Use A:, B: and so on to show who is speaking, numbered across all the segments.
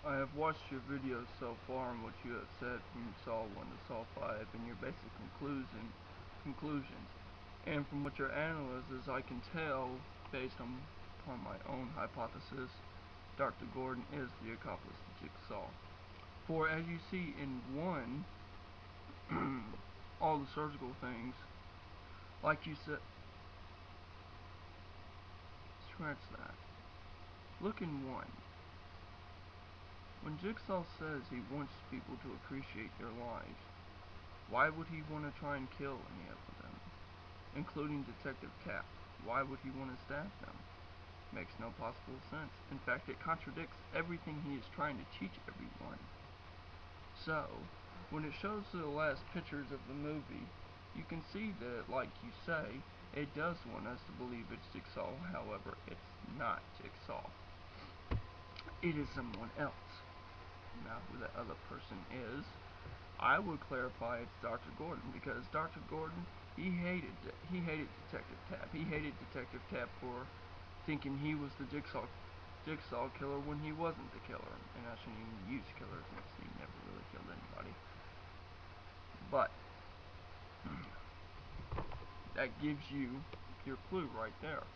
A: I have watched your videos so far and what you have said from Saw 1 to Saw 5 and your basic conclusions. And from what your analysis, I can tell, based upon my own hypothesis, Dr. Gordon is the accomplice to Jigsaw. For as you see in 1, all the surgical things, like you said, scratch that. Look in 1. When Jigsaw says he wants people to appreciate their lives, why would he want to try and kill any of them? Including Detective Tapp. Why would he want to stab them? Makes no possible sense. In fact, it contradicts everything he is trying to teach everyone. So, when it shows the last pictures of the movie, you can see that, like you say, it does want us to believe it's Jigsaw. However, it's not Jigsaw. It is someone else. Now, who that other person is, I would clarify it's Dr. Gordon, because Dr. Gordon, he hated Detective Tapp. He hated Detective Tapp for thinking he was the Jigsaw killer when he wasn't the killer. And I shouldn't even use killer since he never really killed anybody. But that gives you your clue right there.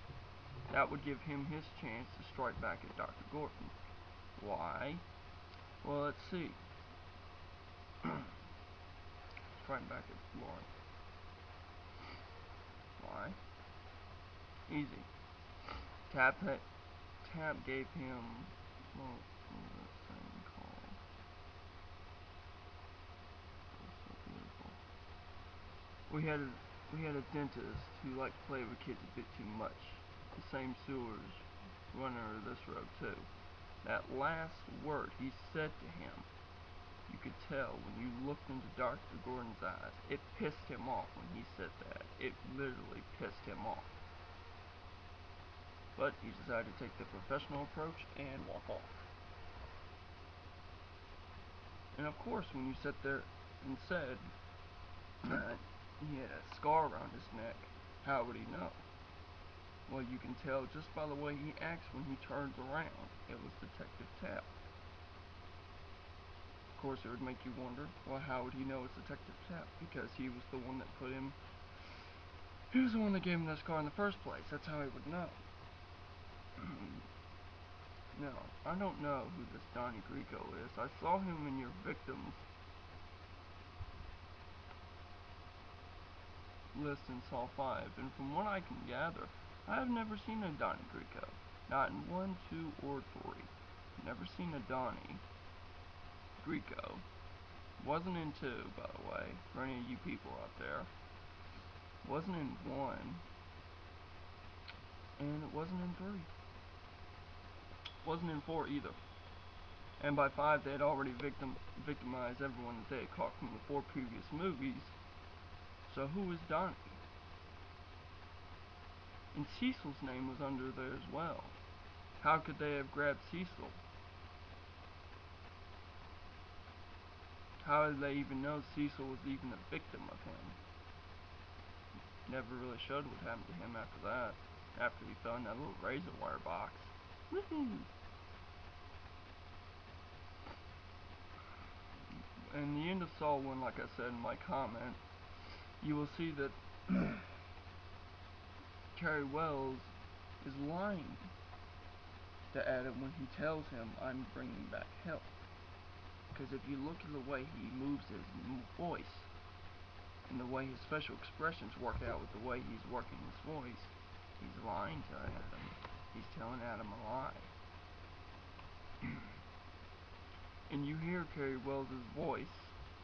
A: That would give him his chance to strike back at Dr. Gordon. Why? Well, let's see. Strike back at Lauren. Why? Easy. Tapp gave him, well, what was that thing called? It was so beautiful. We had a dentist who liked to play with kids a bit too much. The same sewers running over this road too. That last word he said to him, you could tell when you looked into Dr. Gordon's eyes. It pissed him off when he said that. It literally pissed him off. But he decided to take the professional approach and walk off. And of course, when you sat there and said that he had a scar around his neck, how would he know? Well, you can tell just by the way he acts when he turns around. It was Detective Tapp. Of course, it would make you wonder, well, how would he know it's Detective Tapp? Because he was the one that he was the one that gave him that scar in the first place. That's how he would know. Now, I don't know who this Donnie Grieco is. I saw him in your victims list in Saw 5, and from what I can gather, I have never seen a Donnie Grieco. Not in 1, 2, or 3. Never seen a Donnie Grieco. Wasn't in 2, by the way, for any of you people out there. Wasn't in 1. And it wasn't in 3. Wasn't in 4 either. And by 5, they had already victimized everyone that they had caught from the 4 previous movies. So who is Donnie? And Cecil's name was under there as well. How could they have grabbed Cecil? How did they even know Cecil was even a victim of him? Never really showed what happened to him after that. After he fell in that little razor wire box. Woohoo! In the end of Saw 1, like I said in my comment, you will see that Cary Wells is lying to Adam when he tells him, I'm bringing back help. Because if you look at the way he moves his voice, and the way his facial expressions work out with the way he's working his voice, he's lying to Adam. He's telling Adam a lie. And you hear Cary Wells' voice,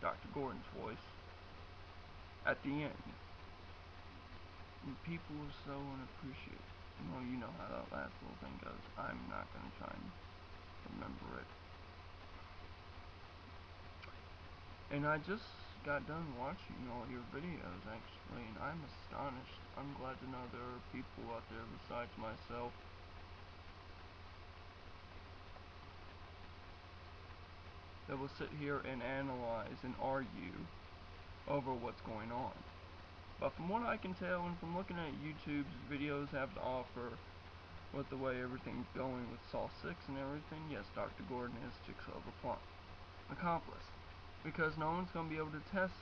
A: Dr. Gordon's voice, at the end. And people are so unappreciative. Well, you know how that last little thing goes. I'm not going to try and remember it. And I just got done watching all your videos, actually, and I'm astonished. I'm glad to know there are people out there besides myself that will sit here and analyze and argue over what's going on. But from what I can tell, and from looking at YouTube's videos have to offer, with the way everything's going with Saw 6 and everything, yes, Dr. Gordon is Jigsaw's accomplice. Because no one's going to be able to test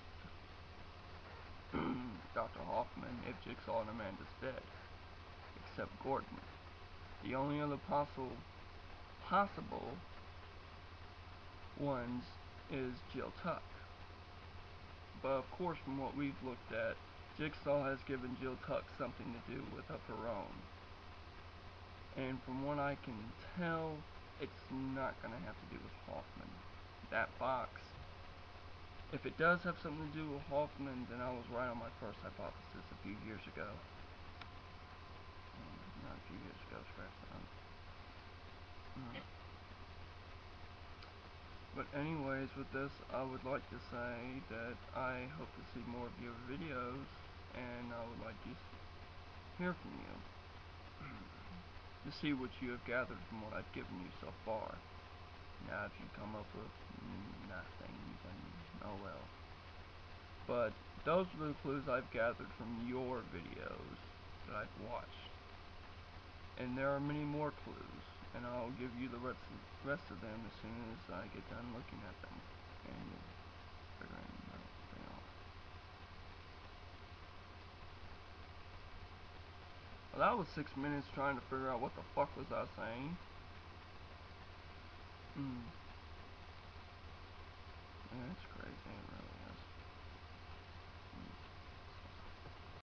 A: Dr. Hoffman if Jigsaw and Amanda's dead, except Gordon. The only other possible ones is Jill Tuck. But of course, from what we've looked at, Jigsaw has given Jill Tuck something to do with of her own. And from what I can tell, it's not going to have to do with Hoffman. That box, if it does have something to do with Hoffman, then I was right on my first hypothesis a few years ago. Not a few years ago, scratch that. But anyways, with this, I would like to say that I hope to see more of your videos, and I would like to hear from you, to see what you have gathered from what I've given you so far. Now, if you come up with nothing, then oh well. But those are the clues I've gathered from your videos that I've watched. And there are many more clues, and I'll give you the rest of them as soon as I get done looking at them and figuring everything out. Well, that was 6 minutes trying to figure out what the fuck was I saying. Yeah, that's crazy.